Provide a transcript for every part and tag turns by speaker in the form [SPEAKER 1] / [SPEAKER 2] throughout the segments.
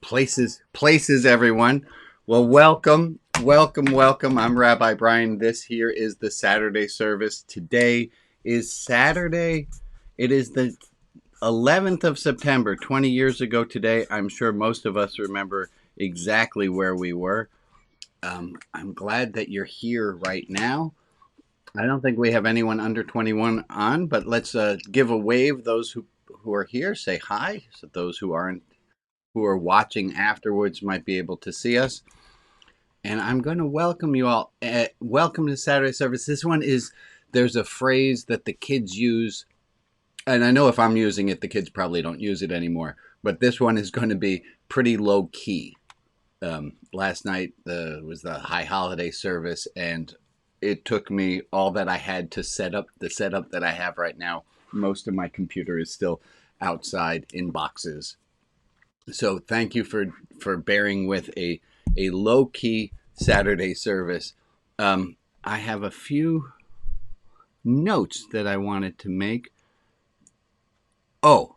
[SPEAKER 1] Places, everyone. Well, welcome. I'm Rabbi Brian. This here is the Saturday service. Today is Saturday. It is the 11th of September, 20 years ago today. I'm sure most of us remember exactly where we were. I'm glad that you're here right now. I don't think we have anyone under 21 on, but let's give a wave. Those who are here, say hi. So those who are watching afterwards might be able to see us. And I'm going to welcome you all. Welcome to Saturday service. There's a phrase that the kids use. And I know if I'm using it, the kids probably don't use it anymore. But this one is going to be pretty low key. Last night was the high holiday service, and it took me all that I had to set up the setup that I have right now. Most of my computer is still outside in boxes. So thank you for bearing with a low key Saturday service. I have a few notes that I wanted to make. Oh,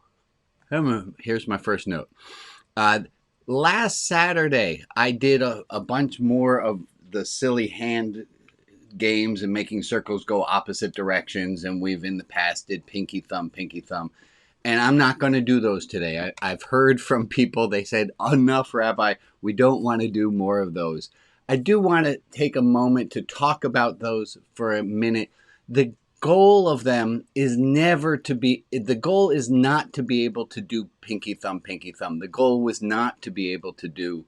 [SPEAKER 1] here's my first note. Last Saturday, I did a bunch more of the silly hand games and making circles go opposite directions. And we've in the past did pinky thumb. And I'm not going to do those today. I've heard from people, they said, enough, Rabbi, we don't want to do more of those. I do want to take a moment to talk about those for a minute. The goal of them is the goal is not to be able to do pinky thumb. The goal was not to be able to do,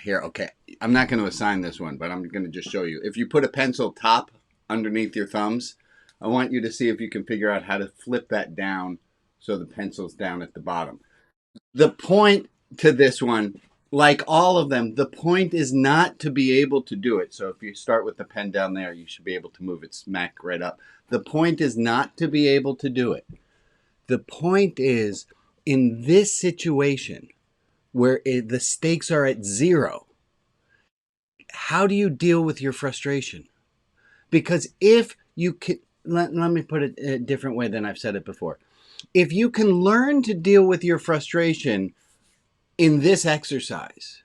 [SPEAKER 1] here, okay, I'm not going to assign this one, but I'm going to just show you. If you put a pencil top underneath your thumbs, I want you to see if you can figure out how to flip that down so the pencil's down at the bottom. The point to this one, like all of them, the point is not to be able to do it. So if you start with the pen down there, you should be able to move it smack right up. The point is not to be able to do it. The point is, in this situation where the stakes are at zero, how do you deal with your frustration? Because if you can, let me put it a different way than I've said it before. If you can learn to deal with your frustration in this exercise,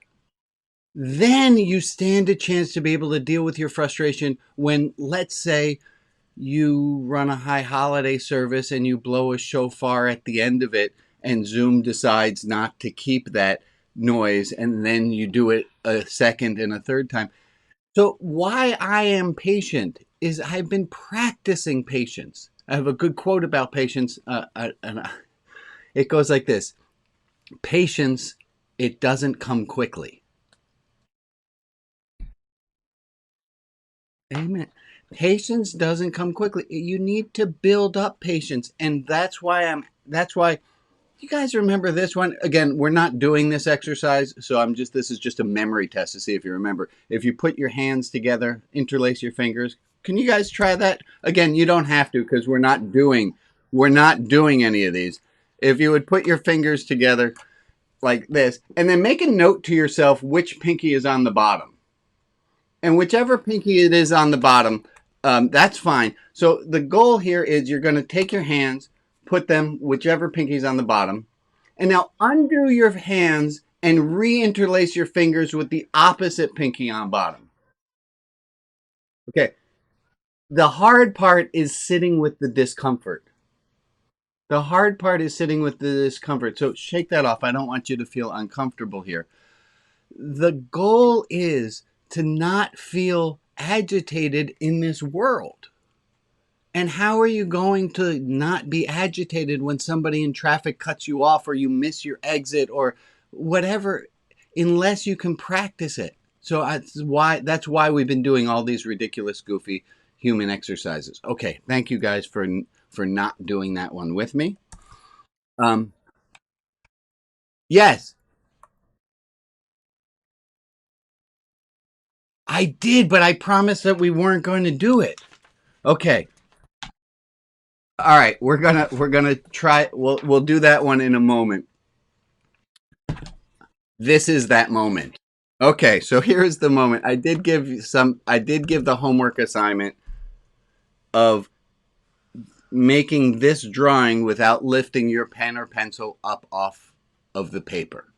[SPEAKER 1] then you stand a chance to be able to deal with your frustration when, let's say, you run a high holiday service and you blow a shofar at the end of it, and Zoom decides not to keep that noise, and then you do it a second and a third time. So why I am patient is I've been practicing patience. I have a good quote about patience, and it goes like this: patience, it doesn't come quickly. Amen. Patience doesn't come quickly. You need to build up patience, and that's why you guys remember this one? Again, we're not doing this exercise, so this is just a memory test to see if you remember. If you put your hands together, interlace your fingers. Can you guys try that? Again, you don't have to, because we're not doing any of these. If you would put your fingers together like this, and then make a note to yourself which pinky is on the bottom. And whichever pinky it is on the bottom, that's fine. So the goal here is you're going to take your hands, put them whichever pinky's on the bottom, and now undo your hands and reinterlace your fingers with the opposite pinky on bottom. Okay. The hard part is sitting with the discomfort. So shake that off. I don't want you to feel uncomfortable here. The goal is to not feel agitated in this world. And how are you going to not be agitated when somebody in traffic cuts you off, or you miss your exit, or whatever, unless you can practice it? So that's why we've been doing all these ridiculous, goofy human exercises. Okay, thank you guys for not doing that one with me. Yes, I did, but I promised that we weren't going to do it. Okay. All right, we're gonna try. We'll do that one in a moment. This is that moment. Okay, so here is the moment. I did give the homework assignment of making this drawing without lifting your pen or pencil up off of the paper.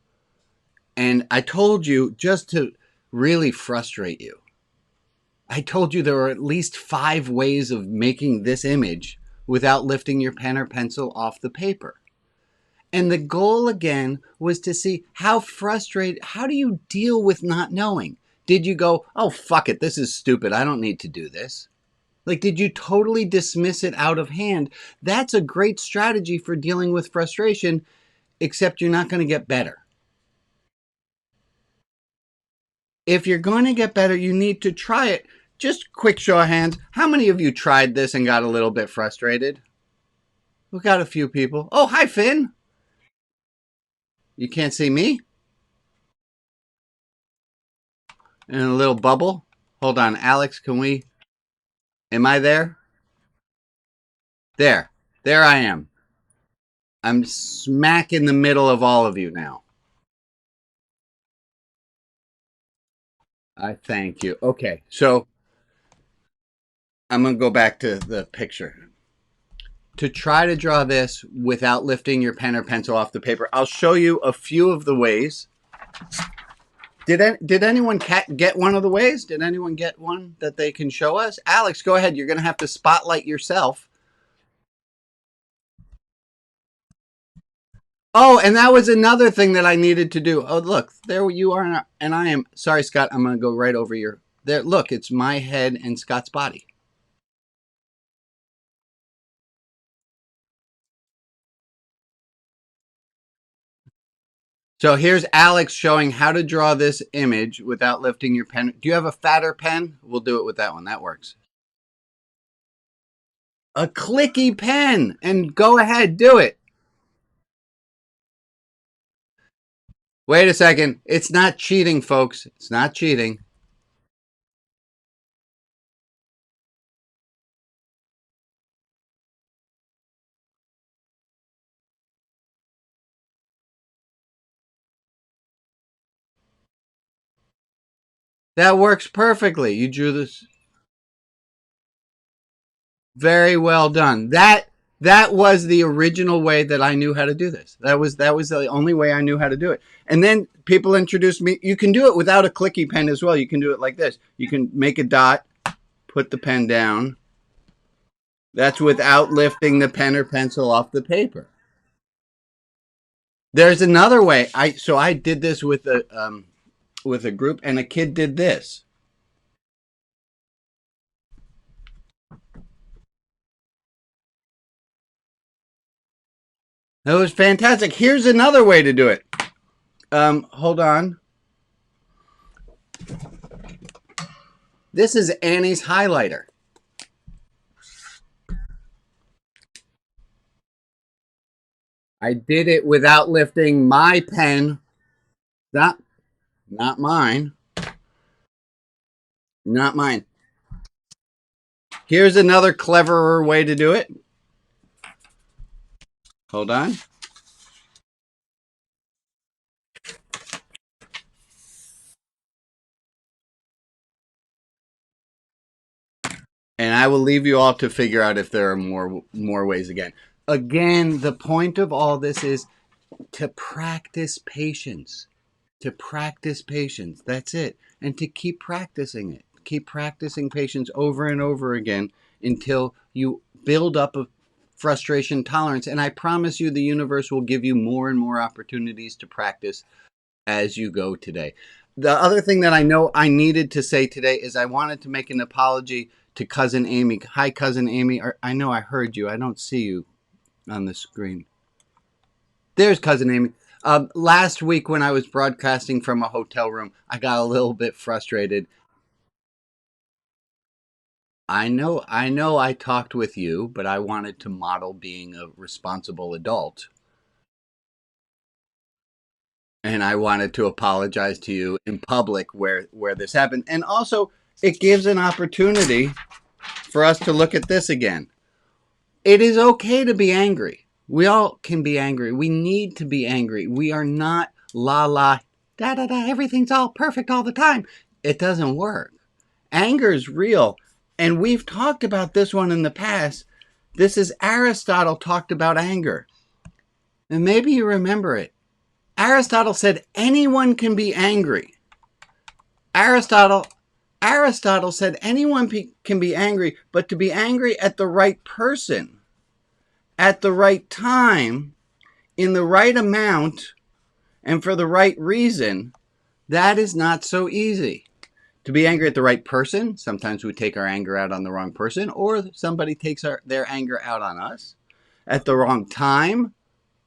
[SPEAKER 1] And I told you just to really frustrate you. I told you there were at least 5 ways of making this image without lifting your pen or pencil off the paper. And the goal again was to see how how do you deal with not knowing? Did you go, oh, fuck it, this is stupid, I don't need to do this? Like, did you totally dismiss it out of hand? That's a great strategy for dealing with frustration, except you're not going to get better. If you're going to get better, you need to try it. Just quick show of hands. How many of you tried this and got a little bit frustrated? We got a few people. Oh, hi, Finn. You can't see me? In a little bubble? Hold on, Alex, can we? Am I there? There. There I am. I'm smack in the middle of all of you now. I thank you. Okay, so I'm going to go back to the picture. To try to draw this without lifting your pen or pencil off the paper, I'll show you a few of the ways. Did anyone get one of the ways? Did anyone get one that they can show us? Alex, go ahead. You're going to have to spotlight yourself. Oh, and that was another thing that I needed to do. Oh, look, there you are, and I am. Sorry, Scott, I'm going to go right over your. There, look, it's my head and Scott's body. So here's Alex showing how to draw this image without lifting your pen. Do you have a fatter pen? We'll do it with that one. That works. A clicky pen, and go ahead, do it. Wait a second. It's not cheating, folks. It's not cheating. That works perfectly. You drew this very well done. That was the original way that I knew how to do this. That was the only way I knew how to do it. And then people introduced me. You can do it without a clicky pen as well. You can do it like this. You can make a dot, put the pen down. That's without lifting the pen or pencil off the paper. There's another way. I did this with a group, and a kid did this. That was fantastic. Here's another way to do it. Hold on. This is Annie's highlighter. I did it without lifting my pen. Not mine. Not mine. Here's another cleverer way to do it. Hold on. And I will leave you all to figure out if there are more ways again. Again, the point of all this is to practice patience. To practice patience. That's it. And to keep practicing it. Keep practicing patience over and over again until you build up a frustration tolerance. And I promise you, the universe will give you more and more opportunities to practice as you go today. The other thing that I know I needed to say today is I wanted to make an apology to Cousin Amy. Hi, Cousin Amy. I know I heard you. I don't see you on the screen. There's Cousin Amy. Last week when I was broadcasting from a hotel room, I got a little bit frustrated. I talked with you, but I wanted to model being a responsible adult. And I wanted to apologize to you in public where this happened. And also, it gives an opportunity for us to look at this again. It is okay to be angry. We all can be angry. We need to be angry. We are not la la, da da da, everything's all perfect all the time. It doesn't work. Anger is real. And we've talked about this one in the past. This is Aristotle talked about anger. And maybe you remember it. Aristotle said anyone can be angry. Aristotle Aristotle said anyone can be angry, but to be angry at the right person, at the right time, in the right amount, and for the right reason, that is not so easy. To be angry at the right person, sometimes we take our anger out on the wrong person, or somebody takes their anger out on us. At the wrong time,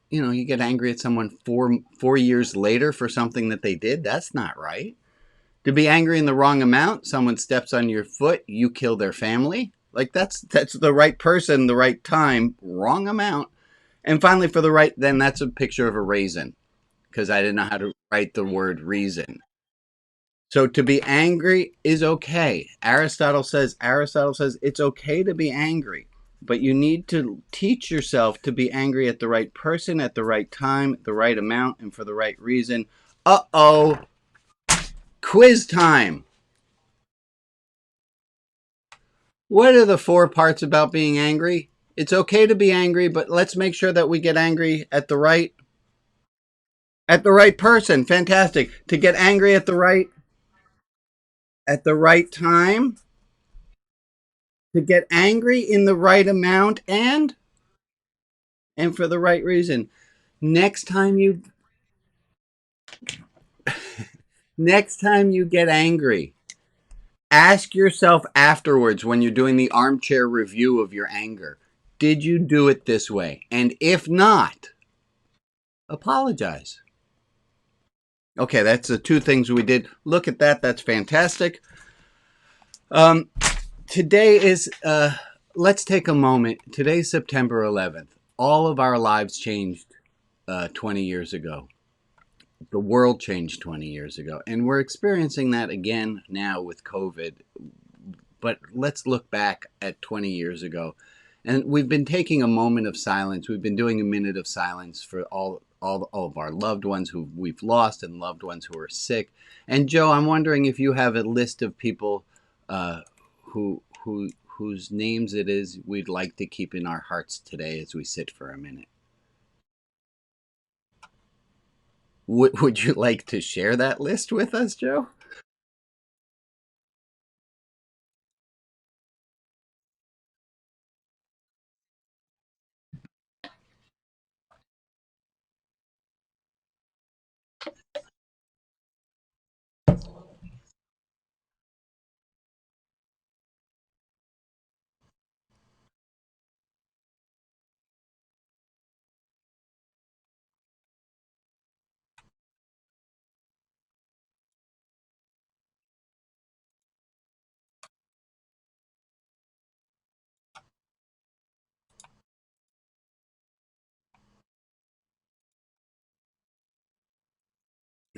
[SPEAKER 1] you get angry at someone 4 years later for something that they did. That's not right. To be angry in the wrong amount, someone steps on your foot, you kill their family. Like that's the right person, the right time, wrong amount. And finally, for the right, then that's a picture of a raisin because I didn't know how to write the word reason. So to be angry is okay. Aristotle says it's okay to be angry, but you need to teach yourself to be angry at the right person, at the right time, the right amount, and for the right reason. Uh-oh, quiz time. What are the four parts about being angry? It's okay to be angry, but let's make sure that we get angry at the right person. Fantastic. To get angry at the right time, to get angry in the right amount and for the right reason. Next time you next time you get angry, ask yourself afterwards when you're doing the armchair review of your anger, did you do it this way? And if not, apologize. Okay, that's the two things we did. Look at that. That's fantastic. Um, today is, let's take a moment. Today's September 11th. All of our lives changed 20 years ago. The world changed 20 years ago. And we're experiencing that again now with COVID. But let's look back at 20 years ago. And we've been taking a moment of silence. We've been doing a minute of silence for all of our loved ones who we've lost and loved ones who are sick. And Joe, I'm wondering if you have a list of people whose names it is we'd like to keep in our hearts today as we sit for a minute. Would you like to share that list with us, Joe?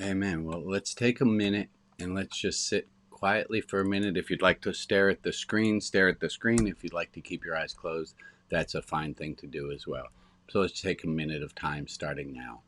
[SPEAKER 1] Amen. Well, let's take a minute and let's just sit quietly for a minute. If you'd like to stare at the screen, stare at the screen. If you'd like to keep your eyes closed, that's a fine thing to do as well. So let's take a minute of time starting now.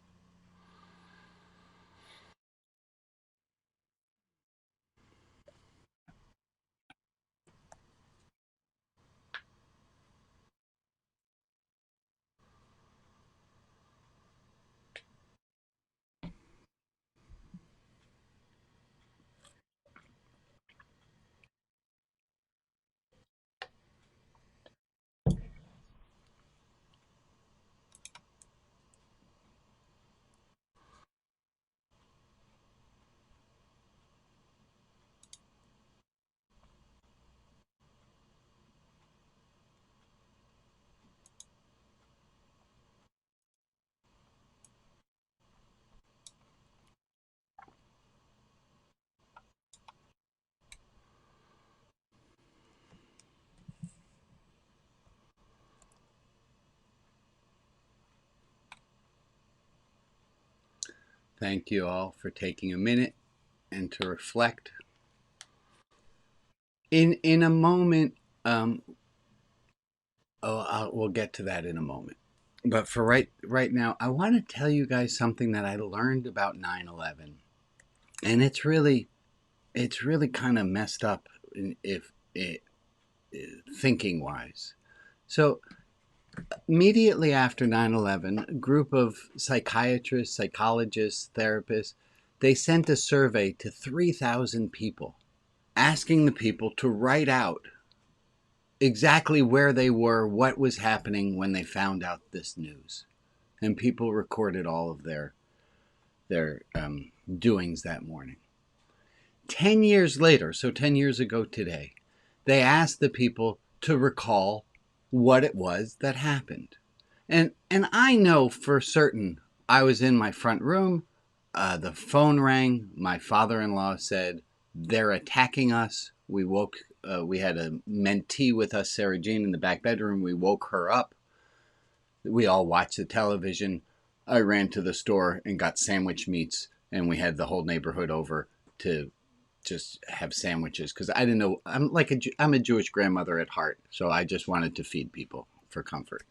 [SPEAKER 1] Thank you all for taking a minute and to reflect. In a moment, we'll get to that in a moment. But for right now, I want to tell you guys something that I learned about 9/11, and it's really kind of messed up if it thinking wise. So Immediately after 9/11, a group of psychiatrists, psychologists, therapists, they sent a survey to 3,000 people, asking the people to write out exactly where they were, what was happening when they found out this news. And people recorded all of their doings that morning. 10 years later, so 10 years ago today, they asked the people to recall what it was that happened. And I know for certain I was in my front room. The phone rang. My father-in-law said, "They're attacking us." We woke. We had a mentee with us, Sarah Jean, in the back bedroom. We woke her up. We all watched the television. I ran to the store and got sandwich meats, and we had the whole neighborhood over to just have sandwiches because I didn't know. I'm a Jewish grandmother at heart, so I just wanted to feed people for comfort.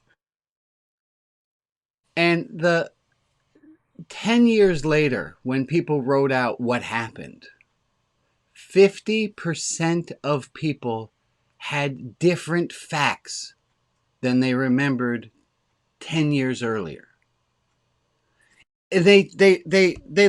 [SPEAKER 1] And the 10 years later, when people wrote out what happened, 50% of people had different facts than they remembered 10 years earlier. They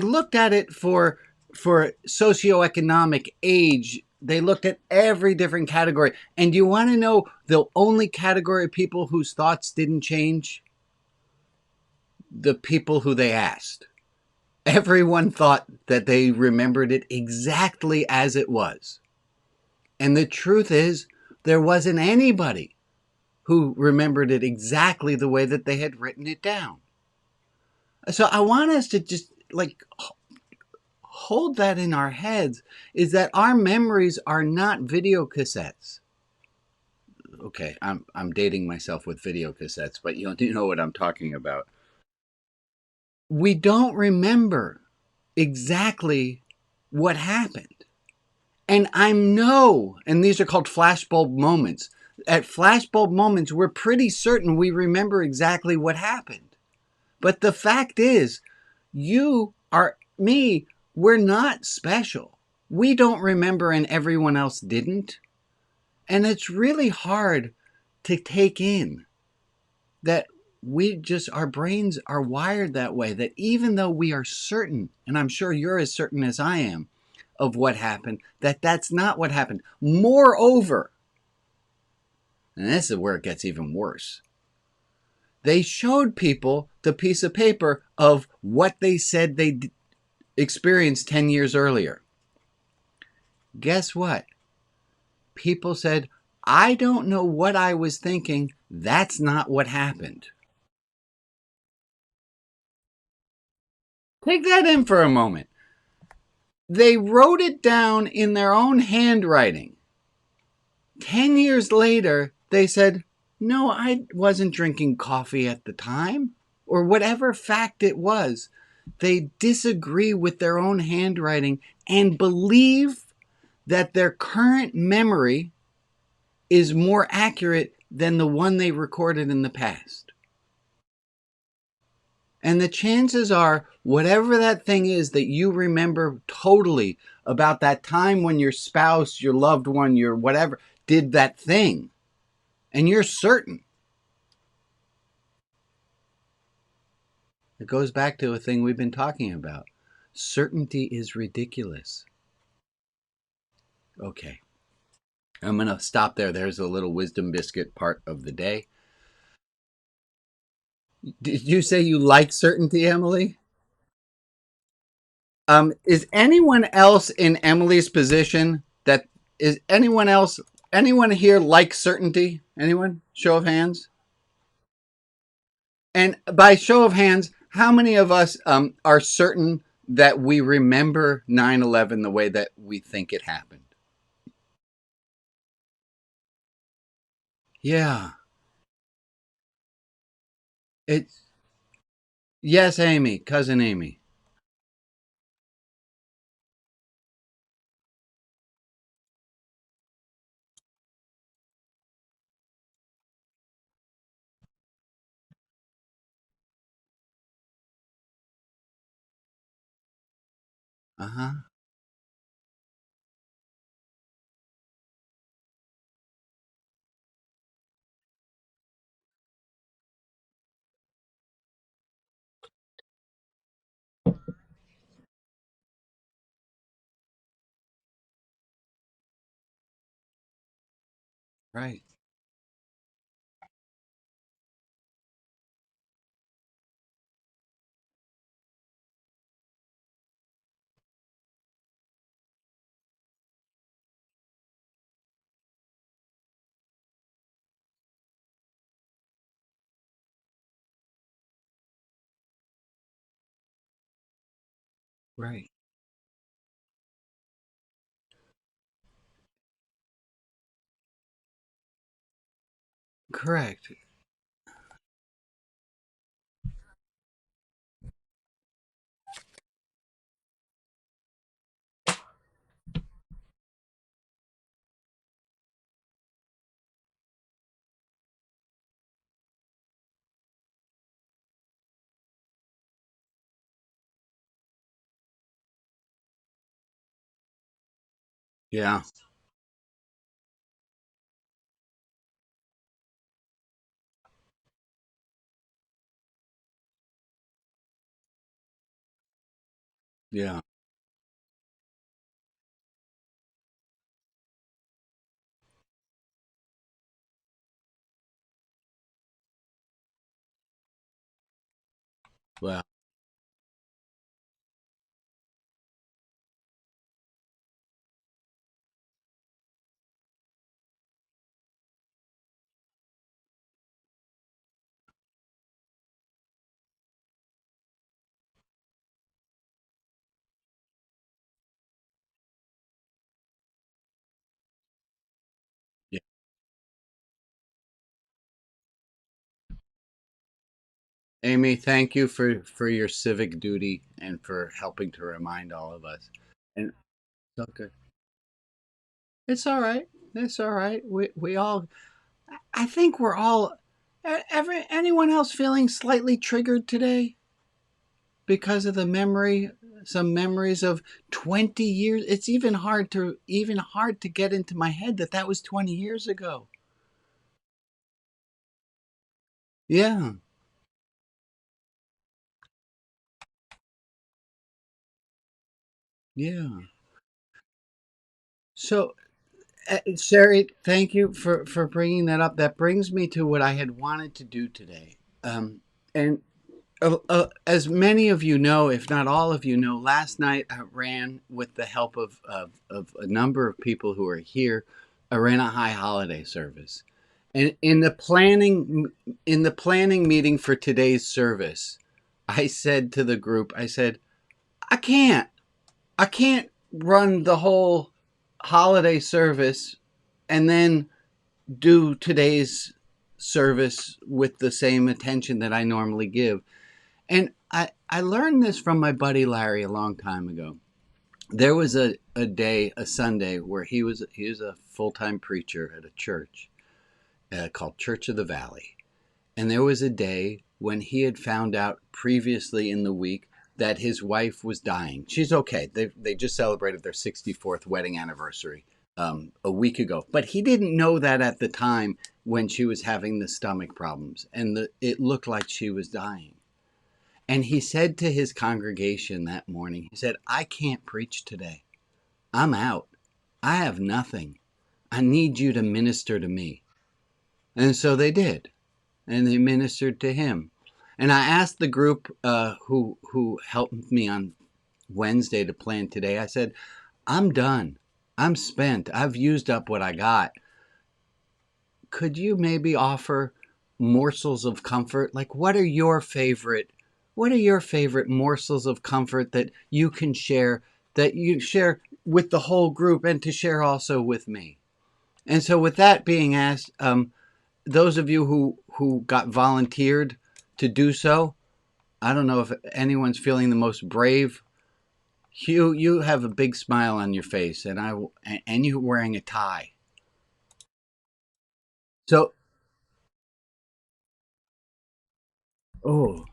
[SPEAKER 1] looked at it for socioeconomic age. They looked at every different category. And you want to know the only category of people whose thoughts didn't change? The people who they asked. Everyone thought that they remembered it exactly as it was. And the truth is, there wasn't anybody who remembered it exactly the way that they had written it down. So I want us to just hold that in our heads, is that our memories are not video cassettes. Okay, I'm dating myself with video cassettes, but you know what I'm talking about. We don't remember exactly what happened. And I know, and these are called flashbulb moments. At flashbulb moments, we're pretty certain we remember exactly what happened. But the fact is, you are me, we're not special. We don't remember and everyone else didn't. And it's really hard to take in that our brains are wired that way, that even though we are certain, and I'm sure you're as certain as I am, of what happened, that's not what happened. Moreover, and this is where it gets even worse, they showed people the piece of paper of what they said they experienced 10 years earlier. Guess what? People said, "I don't know what I was thinking. That's not what happened." Take that in for a moment. They wrote it down in their own handwriting. 10 years later, they said, "No, I wasn't drinking coffee at the time," or whatever fact it was. They disagree with their own handwriting and believe that their current memory is more accurate than the one they recorded in the past. And the chances are, whatever that thing is that you remember totally about that time when your spouse, your loved one, your whatever did that thing, and you're certain, it goes back to a thing we've been talking about. Certainty is ridiculous. Okay, I'm going to stop there. There's a little wisdom biscuit part of the day. Did you say you like certainty, Emily? Is anyone else in Emily's position? That is anyone else? Anyone here like certainty? Anyone? Show of hands. And by show of hands, how many of us are certain that we remember 9/11 the way that we think it happened? Yeah. It's yes, Amy, cousin Amy. Uh huh. Right. Right. Correct. Yeah. Yeah. Well, yeah. Amy, thank you for your civic duty and for helping to remind all of us. And okay. It's all right. It's all right. We all I think we're all anyone else feeling slightly triggered today because of the memory some memories of 20 years. It's even hard to get into my head that that was 20 years ago. Yeah. Yeah. So Sherry, thank you for bringing that up. That brings me to what I had wanted to do today. And as many of you know, if not all of you know, last night I ran with the help of a number of people who are here. I ran a high holiday service, and in the planning meeting for today's service, I said to the group, I said, I can't, I can't run the whole holiday service and then do today's service with the same attention that I normally give. And I learned this from my buddy Larry a long time ago. There was a day, a Sunday, where he was a full time preacher at a church called Church of the Valley. And there was a day when he had found out previously in the week that his wife was dying. She's okay. They just celebrated their 64th wedding anniversary a week ago. But he didn't know that at the time when she was having the stomach problems. And it looked like she was dying. And he said to his congregation that morning, he said, I can't preach today. I'm out. I have nothing. I need you to minister to me. And so they did. And they ministered to him. And I asked the group who helped me on Wednesday to plan today, I said, I'm done. I'm spent. I've used up what I got. Could you maybe offer morsels of comfort? Like what are your favorite morsels of comfort that you share with the whole group and to share also with me? And so with that being asked, those of you who got volunteered to do so, I don't know if anyone's feeling the most brave. Hugh, you have a big smile on your face, and you're wearing a tie. So, oh,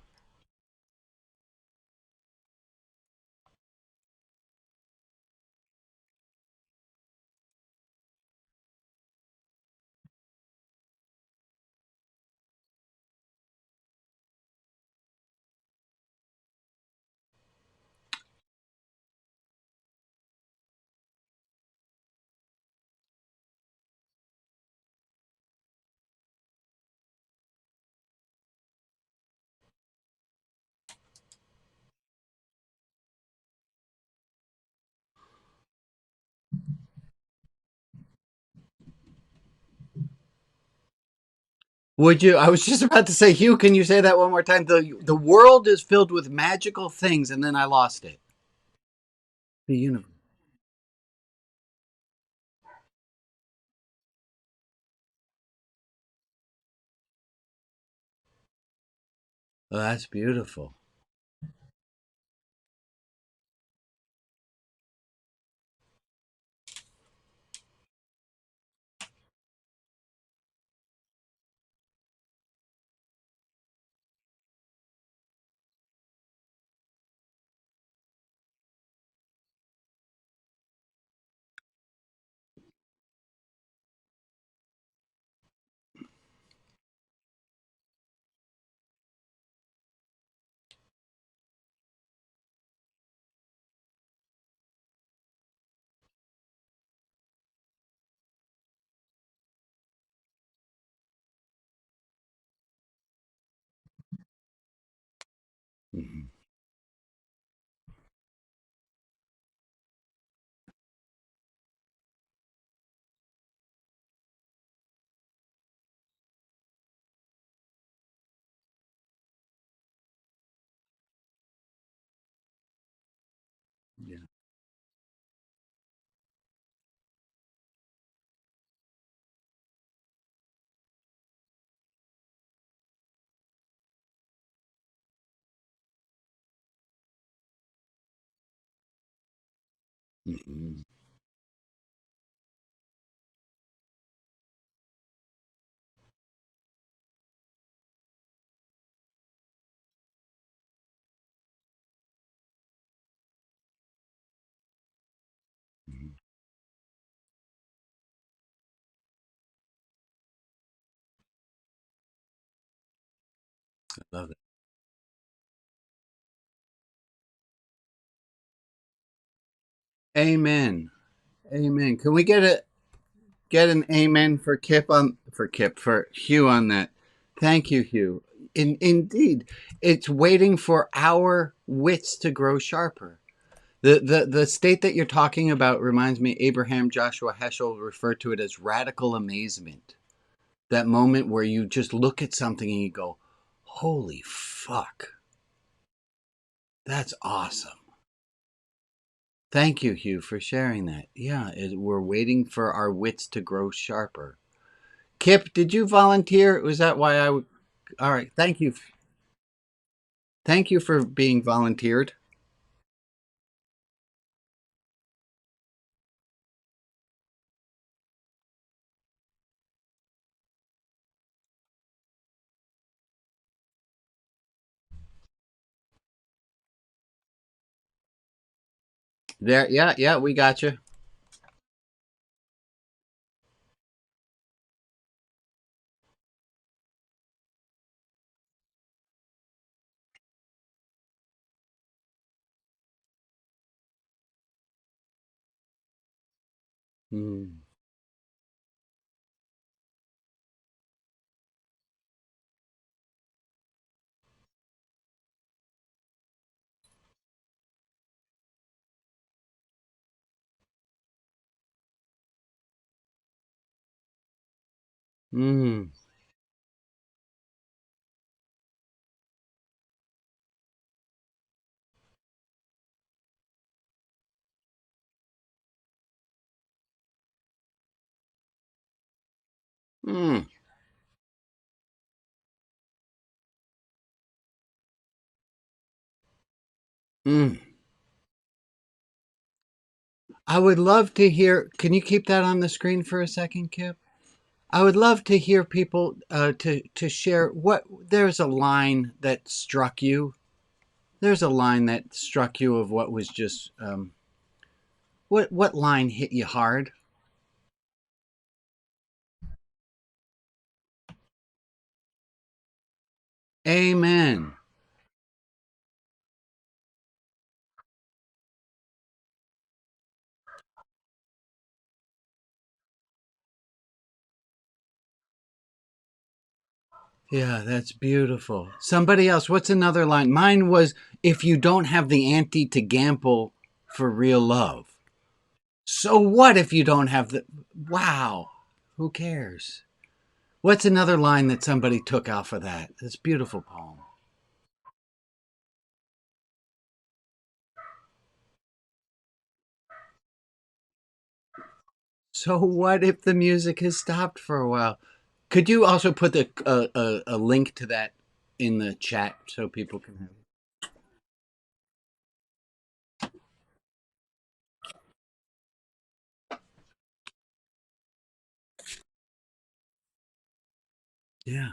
[SPEAKER 1] Would you? I was just about to say, Hugh, can you say that one more time? The world is filled with magical things, and then I lost it. The universe. Oh, that's beautiful. Mhm. Yeah. Mhm. Mhm. I love it. Amen. Amen. Can we get an amen for Kip for Hugh on that? Thank you, Hugh. Indeed, it's waiting for our wits to grow sharper. The state that you're talking about reminds me. Abraham Joshua Heschel referred to it as radical amazement. That moment where you just look at something and you go, "Holy fuck, that's awesome." Thank you, Hugh, for sharing that. Yeah, we're waiting for our wits to grow sharper. Kip, did you volunteer? Was that why I? All right. Thank you. Thank you for being volunteered. There. Yeah. Yeah. We got you. Mm. Mm. Mm. Mm. I would love to hear. Can you keep that on the screen for a second, Kip? I would love to hear people to share what. There's a line that struck you. There's a line that struck you of what was just what line hit you hard. Amen. Yeah, that's beautiful. Somebody else, what's another line? Mine was, if you don't have the ante to gamble for real love. So what if you don't have the. Wow. Who cares? What's another line that somebody took off of that? It's a beautiful poem. So what if the music has stopped for a while? Could you also put a link to that in the chat so people can have it? Yeah.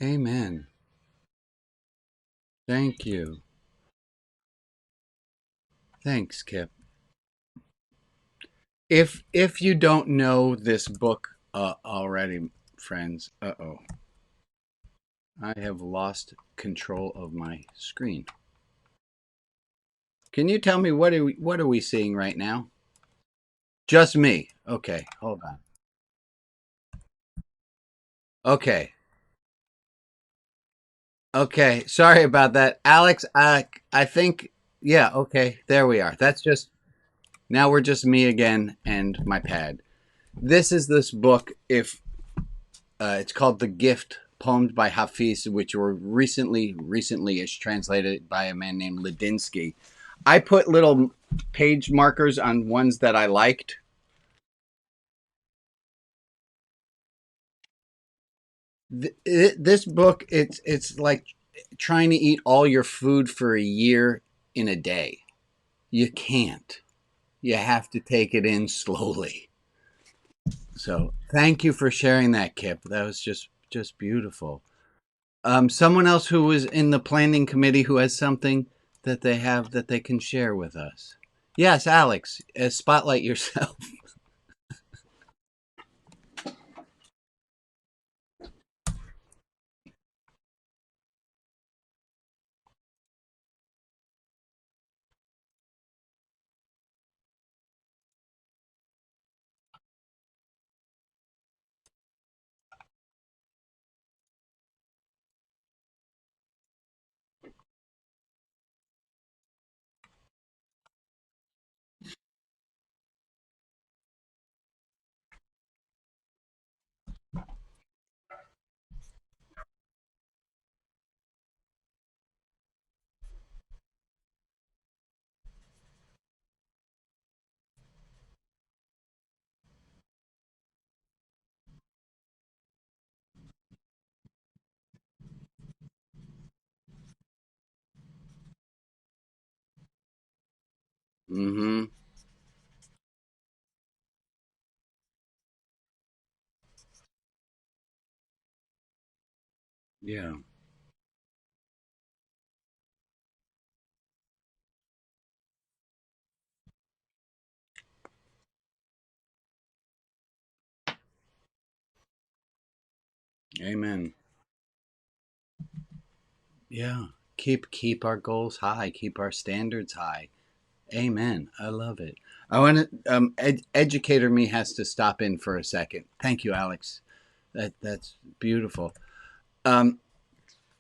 [SPEAKER 1] Amen. Thank you. Thanks, Kip. If you don't know this book already, friends, I have lost control of my screen. Can you tell me what are we seeing right now? Just me. Okay, hold on. Okay. Okay, sorry about that. Alex, I think yeah, okay. There we are. That's just now we're just me again and my pad. This book if it's called The Gift, poems by Hafiz, which were recently ish translated by a man named Ladinsky. I put little page markers on ones that I liked. This book, it's like trying to eat all your food for a year in a day. You can't. You have to take it in slowly. So thank you for sharing that, Kip. That was just beautiful. Someone else who was in the planning committee who has something that they have that they can share with us. Yes, Alex, spotlight yourself. Mm-hmm. Yeah. Amen. Yeah. Keep our goals high. Keep our standards high. Amen. I love it. I want to. Educator me has to stop in for a second. Thank you, Alex. That's beautiful. Um,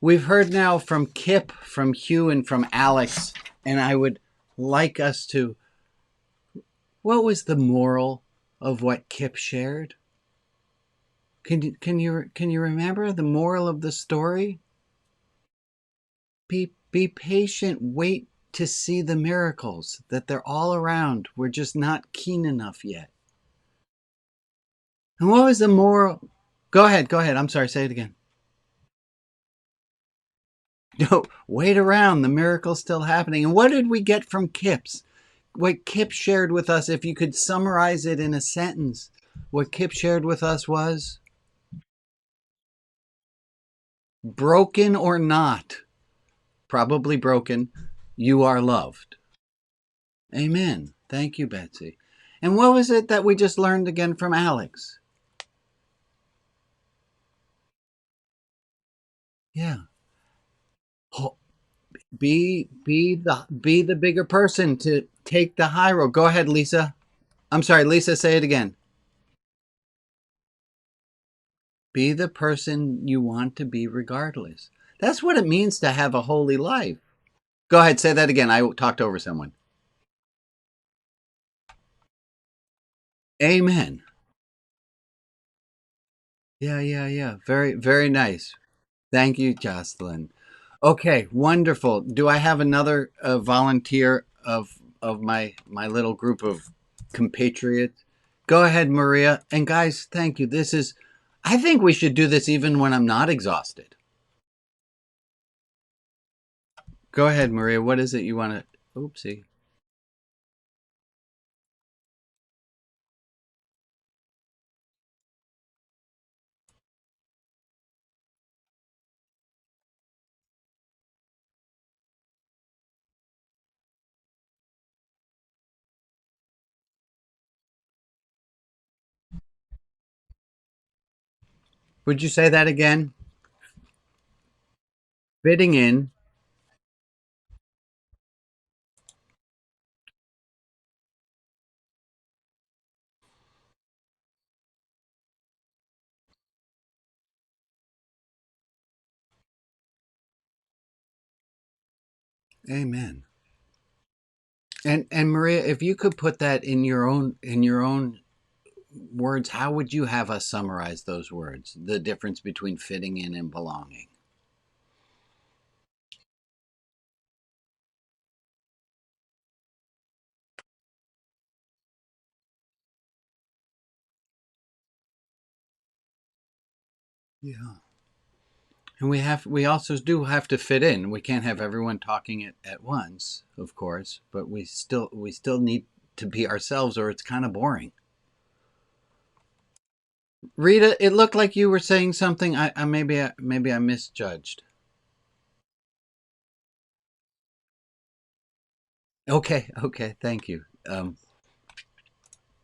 [SPEAKER 1] we've heard now from Kip, from Hugh, and from Alex, and I would like us to. What was the moral of what Kip shared? Can you remember the moral of the story? Be patient. Wait to see the miracles that they're all around. We're just not keen enough yet. And what was the moral? Go ahead. Go ahead. I'm sorry. Say it again. No, wait around. The miracle's still happening. And what did we get from Kip's? What Kip shared with us, if you could summarize it in a sentence, what Kip shared with us was broken or not, probably broken, you are loved. Amen. Thank you, Betsy. And what was it that we just learned again from Alex? Yeah. Be the bigger person to take the high road. Go ahead, Lisa. I'm sorry, Lisa, say it again. Be the person you want to be regardless. That's what it means to have a holy life. Go ahead, say that again. I talked over someone. Amen. Yeah, yeah, yeah. Very, very nice. Thank you, Jocelyn. Okay, wonderful. Do I have another volunteer of my little group of compatriots? Go ahead, Maria. And guys, thank you. This is I think we should do this even when I'm not exhausted. Go ahead, Maria. What is it you want to Oopsie. Would you say that again? Fitting in. Amen. And Maria, if you could put that in your own words, how would you have us summarize those words? The difference between fitting in and belonging. Yeah. And we also do have to fit in. We can't have everyone talking at once, of course, but we still need to be ourselves or it's kind of boring. Rita, it looked like you were saying something. Maybe I misjudged. Okay, okay, thank you. And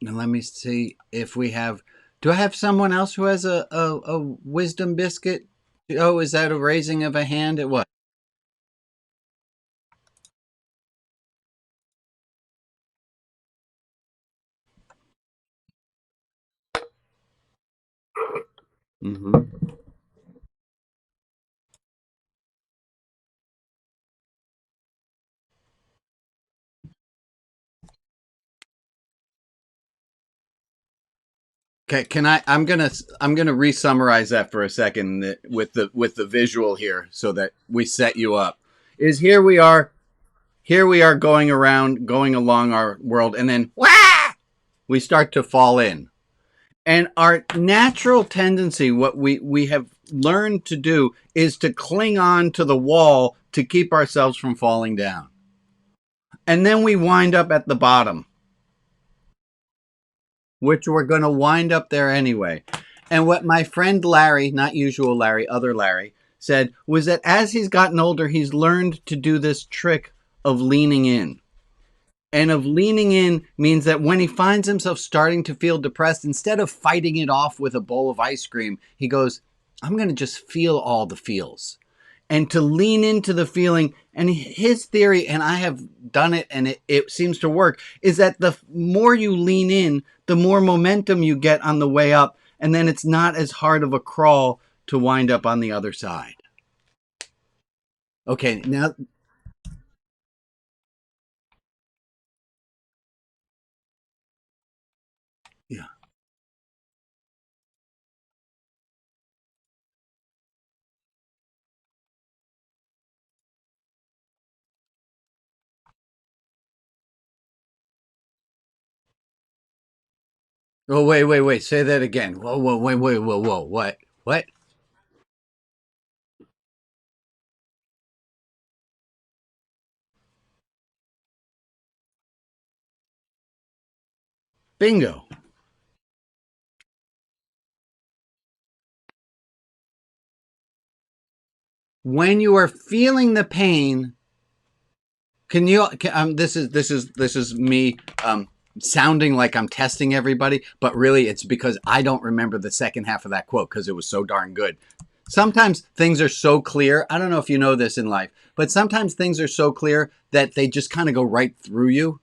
[SPEAKER 1] let me see if we have. Do I have someone else who has a wisdom biscuit? Oh, is that a raising of a hand? It was. Mm-hmm. Okay, I'm gonna re-summarize that for a second with the visual here so that we set you up. Is here we are going along our world, and then wah, we start to fall in. And our natural tendency, what we have learned to do, is to cling on to the wall to keep ourselves from falling down. And then we wind up at the bottom, which we're going to wind up there anyway. And what my friend Larry, not usual Larry, other Larry, said was that as he's gotten older, he's learned to do this trick of leaning in. And of leaning in means that when he finds himself starting to feel depressed, instead of fighting it off with a bowl of ice cream, he goes, I'm going to just feel all the feels. And to lean into the feeling. And his theory, and I have done it and it seems to work, is that the more you lean in, the more momentum you get on the way up. And then it's not as hard of a crawl to wind up on the other side. Okay, now, yeah. Oh, wait, wait, wait. Say that again. Whoa, whoa, wait, wait, whoa, whoa. What? What? Bingo. When you are feeling the pain, this is me sounding like I'm testing everybody, but really it's because I don't remember the second half of that quote because it was so darn good. Sometimes things are so clear. I don't know if you know this in life, but sometimes things are so clear that they just kind of go right through you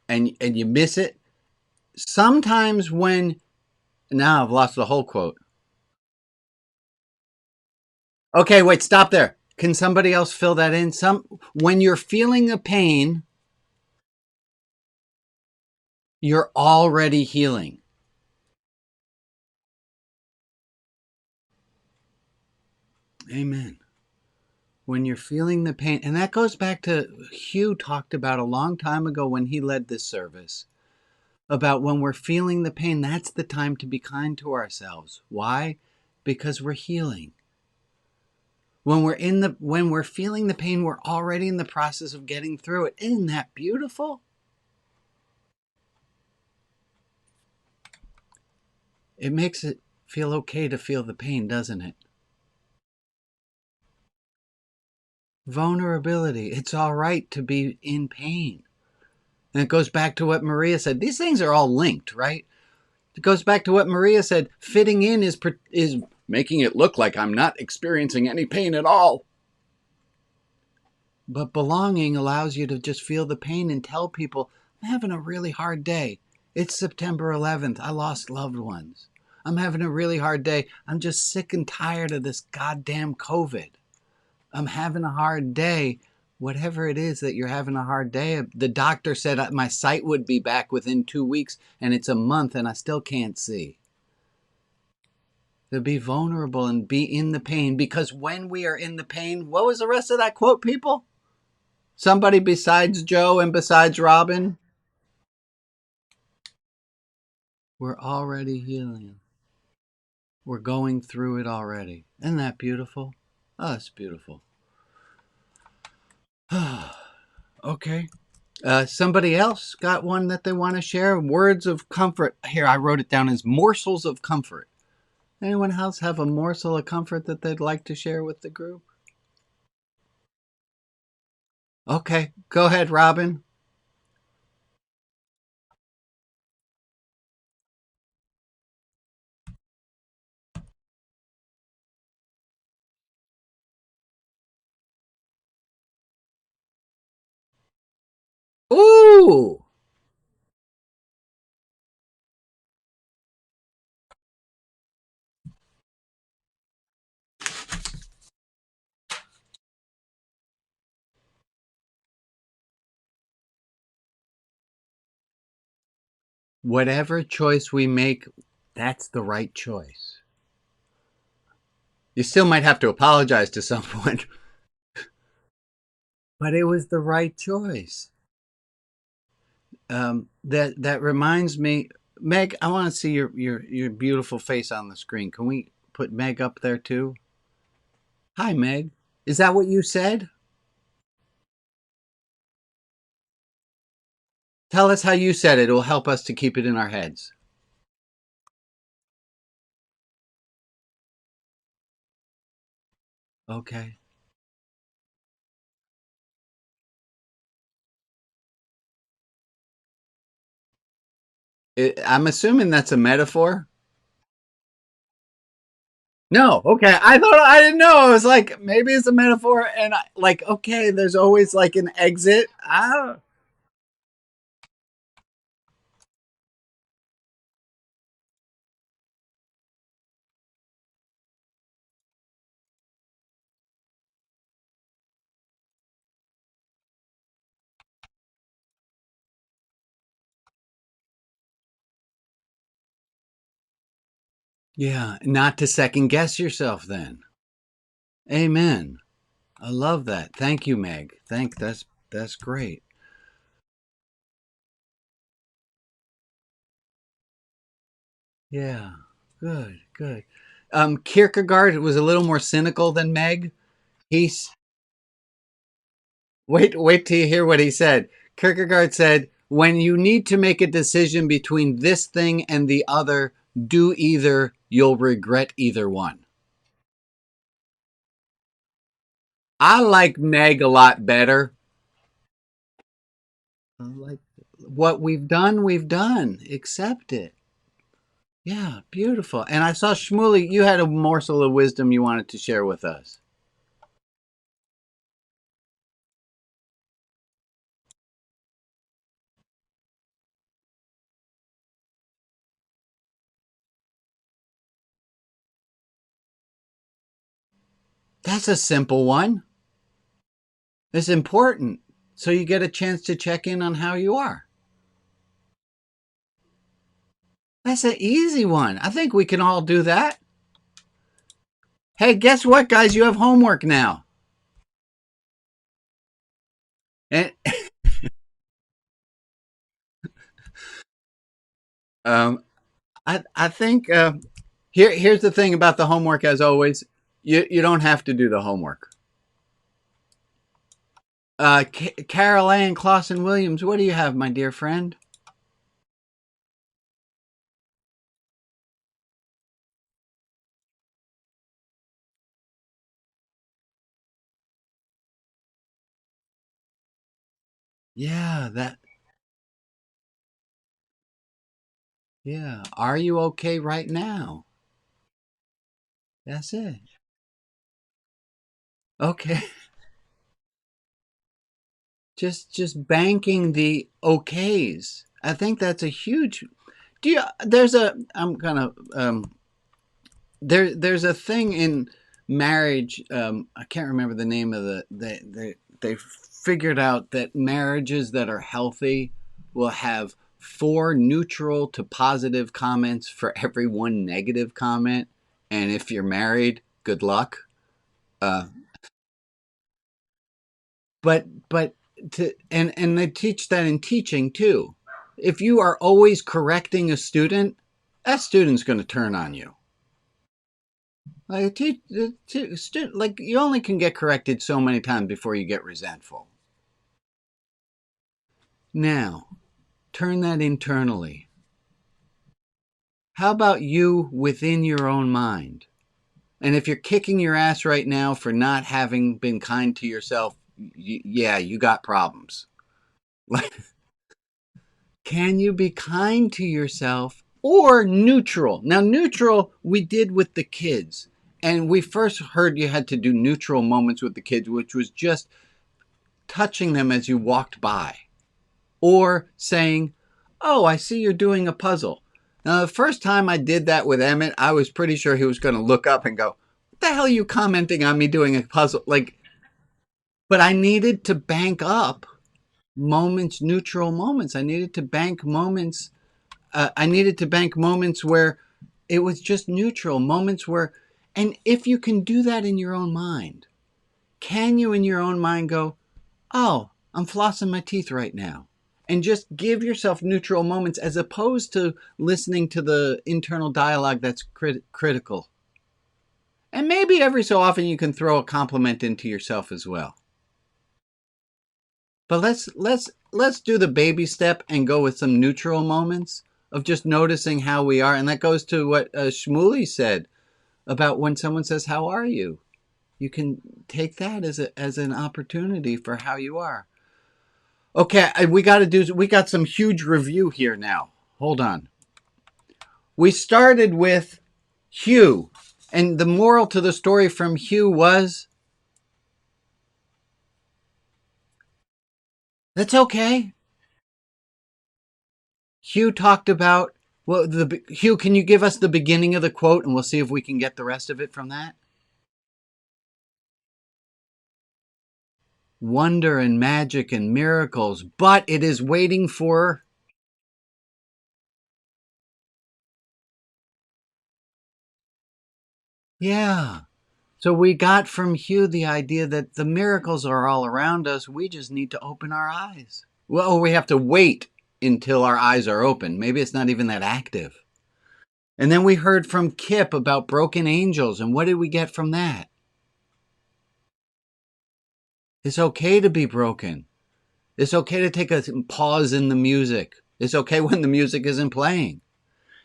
[SPEAKER 1] and you miss it. Sometimes when now I've lost the whole quote. Okay, wait, stop there. Can somebody else fill that in? Some when you're feeling the pain, you're already healing. Amen. When you're feeling the pain, and that goes back to Hugh talked about a long time ago when he led this service about when we're feeling the pain, that's the time to be kind to ourselves. Why? Because we're healing. When we're feeling the pain, we're already in the process of getting through it. Isn't that beautiful? It makes it feel okay to feel the pain, doesn't it? Vulnerability. It's all right to be in pain. And it goes back to what Maria said. These things are all linked, right? It goes back to what Maria said. Fitting in is making it look like I'm not experiencing any pain at all. But belonging allows you to just feel the pain and tell people, I'm having a really hard day. It's September 11th. I lost loved ones. I'm having a really hard day. I'm just sick and tired of this goddamn COVID. I'm having a hard day. Whatever it is that you're having a hard day, the doctor said my sight would be back within 2 weeks, and it's a month, and I still can't see. To be vulnerable and be in the pain, because when we are in the pain, what was the rest of that quote, people? Somebody besides Joe and besides Robin? We're already healing. We're going through it already. Isn't that beautiful? Oh, it's beautiful. Okay. Somebody else got one that they want to share? Words of comfort. Here, I wrote it down as morsels of comfort. Anyone else have a morsel of comfort that they'd like to share with the group? Okay, go ahead, Robin. Ooh! Whatever choice we make, that's the right choice. You still might have to apologize to someone, but it was the right choice. That reminds me, Meg. I want to see your beautiful face on the screen. Can we put Meg up there too? Hi, Meg. Is that what you said? Tell us how you said it. It will help us to keep it in our heads. Okay. I'm assuming that's a metaphor. No, okay. I didn't know. I was like, maybe it's a metaphor, and like, okay, there's always like an exit. Ah, yeah. Not to second guess yourself. Then, amen. I love that. Thank you, Meg. That's great. Yeah, good, good. Kierkegaard was a little more cynical than Meg. He's wait till you hear what he said. Kierkegaard said, "When you need to make a decision between this thing and the other, do either. You'll regret either one." I like Meg a lot better. I like what we've done. We've done. Accept it. Yeah, beautiful. And I saw Shmuley, you had a morsel of wisdom you wanted to share with us. That's a simple one. It's important. So you get a chance to check in on how you are. That's an easy one. I think we can all do that. Hey, guess what, guys? You have homework now. And um, I think here's the thing about the homework. As always, you don't have to do the homework. Carol Ann Clausen Williams, what do you have, my dear friend? Yeah, that. Yeah. Are you okay right now? That's it. Okay. Just banking the okays. I think that's a huge. Do you? There's a. I'm gonna. There's a thing in marriage. I can't remember the name of they figured out that marriages that are healthy will have 4 neutral to positive comments for every 1 negative comment. And if you're married, good luck. Uh, but and they teach that in teaching too. If you are always correcting a student, that student's going to turn on you. Like like you only can get corrected so many times before you get resentful. Now, turn that internally. How about you within your own mind? And if you're kicking your ass right now for not having been kind to yourself, yeah, you got problems. Can you be kind to yourself or neutral? Now, neutral we did with the kids. And we first heard you had to do neutral moments with the kids, which was just touching them as you walked by or saying, "Oh, I see you're doing a puzzle." Now, the first time I did that with Emmett, I was pretty sure he was going to look up and go, "What the hell are you commenting on me doing a puzzle?" Like, but I needed to bank up moments, neutral moments. I needed to bank moments where it was just neutral, moments where, and if you can do that in your own mind, can you in your own mind go, "Oh, I'm flossing my teeth right now," and just give yourself neutral moments as opposed to listening to the internal dialogue that's critical. And maybe every so often you can throw a compliment into yourself as well. But let's do the baby step and go with some neutral moments of just noticing how we are, and that goes to what Shmuley said about when someone says, "How are you?" You can take that as an opportunity for how you are. Okay, we got some huge review here now. Hold on. We started with Hugh, and the moral to the story from Hugh was that's okay. Hugh talked about Hugh, can you give us the beginning of the quote and we'll see if we can get the rest of it from that? Wonder and magic and miracles, but it is waiting for. Yeah. So we got from Hugh the idea that the miracles are all around us. We just need to open our eyes. Well, we have to wait until our eyes are open. Maybe it's not even that active. And then we heard from Kip about broken angels. And what did we get from that? It's okay to be broken. It's okay to take a pause in the music. It's okay when the music isn't playing.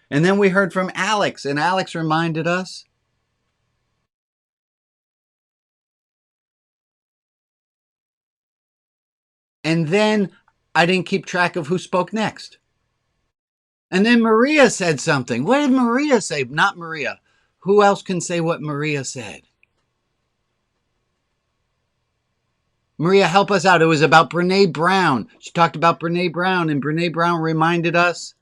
[SPEAKER 1] And then we heard from Alex, and Alex reminded us. And then I didn't keep track of who spoke next. And then Maria said something. What did Maria say? Not Maria. Who else can say what Maria said? Maria, help us out. It was about Brene Brown. She talked about Brene Brown, and Brene Brown reminded us.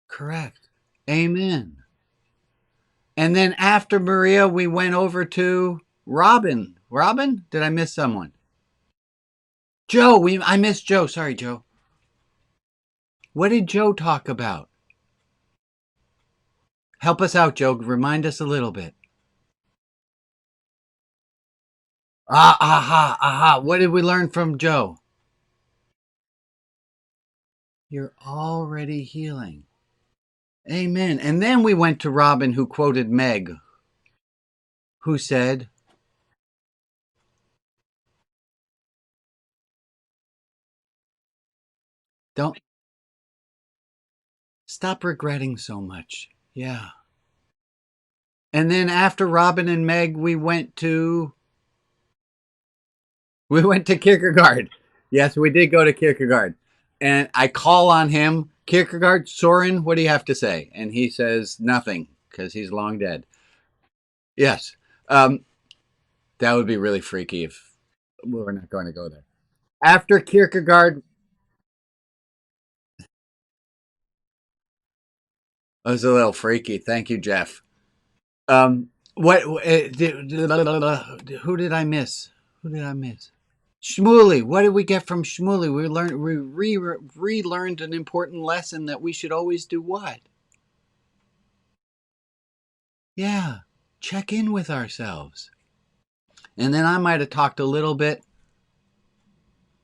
[SPEAKER 1] Correct. Amen. And then after Maria, we went over to Robin. Robin? Did I miss someone? Joe. I missed Joe. Sorry, Joe. What did Joe talk about? Help us out, Joe. Remind us a little bit. Aha. What did we learn from Joe? You're already healing. Amen. And then we went to Robin, who quoted Meg, who said, don't stop regretting so much. Yeah. And then after Robin and Meg, we went to Kierkegaard. Yes, we did go to Kierkegaard. And I call on him, Kierkegaard, Soren, what do you have to say? And he says nothing because he's long dead. Yes. Um, that would be really freaky if we were not going to go there. After Kierkegaard, it was a little freaky. Thank you, Jeff. What? Who did I miss? Who did I miss? Shmuley. What did we get from Shmuley? We relearned an important lesson that we should always do what? Yeah, check in with ourselves. And then I might have talked a little bit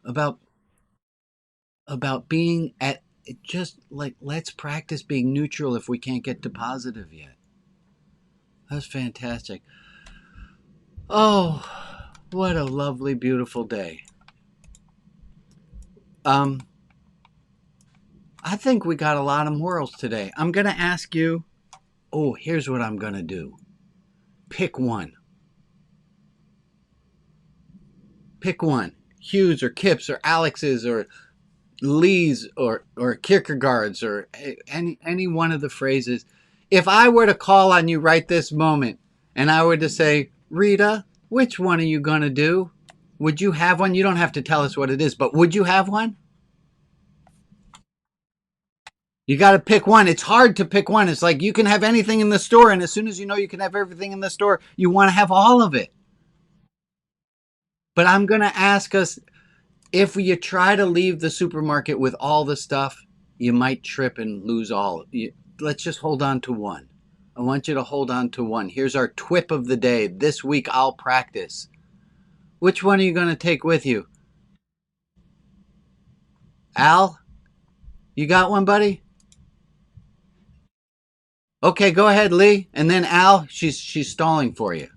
[SPEAKER 1] about being at just like let's practice being neutral if we can't get to positive yet. That's fantastic. Oh, what a lovely, beautiful day. Um, I think we got a lot of morals today. I'm going to ask you, oh, here's what I'm going to do. Pick one. Pick one. Hughes or Kip's or Alex's or Lee's or Kierkegaard's or any one of the phrases. If I were to call on you right this moment and I were to say, Rita, which one are you going to do? Would you have one? You don't have to tell us what it is, but would you have one? You got to pick one. It's hard to pick one. It's like you can have anything in the store, and as soon as you know you can have everything in the store, you want to have all of it. But I'm going to ask us if you try to leave the supermarket with all the stuff, you might trip and lose all. Let's just hold on to one. I want you to hold on to one. Here's our twip of the day. This week I'll practice. Which one are you going to take with you? Al, you got one, buddy? Okay, go ahead, Lee. And then Al, she's stalling for you.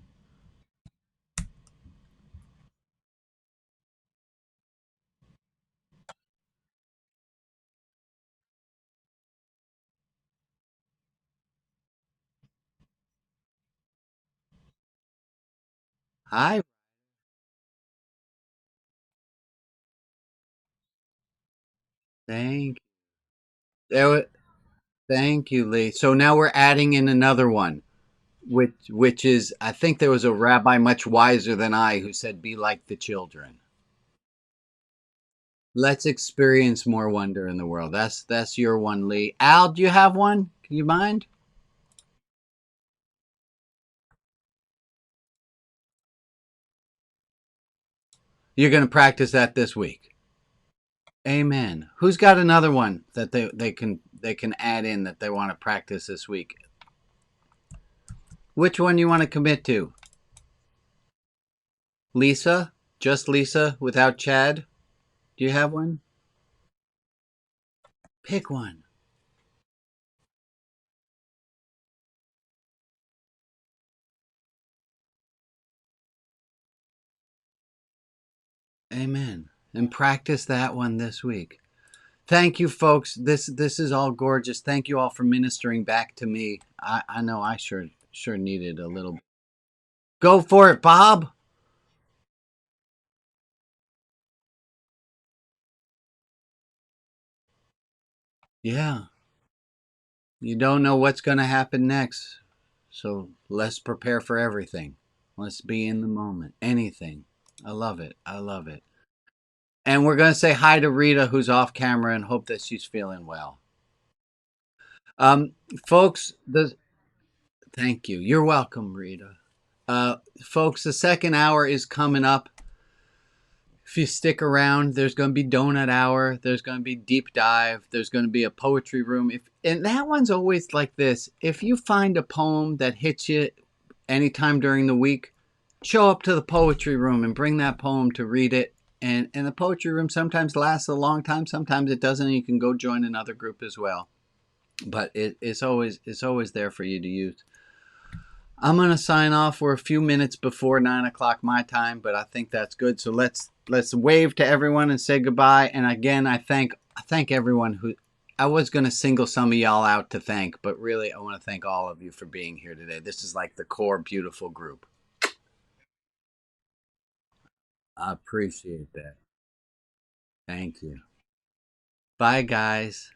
[SPEAKER 1] Hi. Thank you. Thank you, Lee. So now we're adding in another one, which is I think there was a rabbi much wiser than I who said, "Be like the children." Let's experience more wonder in the world. That's your one, Lee. Al, do you have one? Can you mind? You're going to practice that this week. Amen. Who's got another one that they can add in that they want to practice this week? Which one you want to commit to? Lisa? Just Lisa without Chad? Do you have one? Pick one. Amen. And practice that one this week. Thank you, folks. This is all gorgeous. Thank you all for ministering back to me. I know I sure needed a little. Go for it, Bob. Yeah. You don't know what's going to happen next. So let's prepare for everything. Let's be in the moment. Anything. I love it. I love it. And we're going to say hi to Rita, who's off camera, and hope that she's feeling well. Um, folks, thank you. You're welcome, Rita. Folks, the second hour is coming up. If you stick around, there's going to be donut hour. There's going to be deep dive. There's going to be a poetry room. And that one's always like this. If you find a poem that hits you anytime during the week, show up to the poetry room and bring that poem to read it. And the poetry room sometimes lasts a long time. Sometimes it doesn't. And you can go join another group as well. But it's always there for you to use. I'm gonna sign off. We're a few minutes before 9 o'clock my time, but I think that's good. So let's wave to everyone and say goodbye. And again, I thank everyone who I was gonna single some of y'all out to thank, but really I want to thank all of you for being here today. This is like the core beautiful group. I appreciate that. Thank you. Bye guys.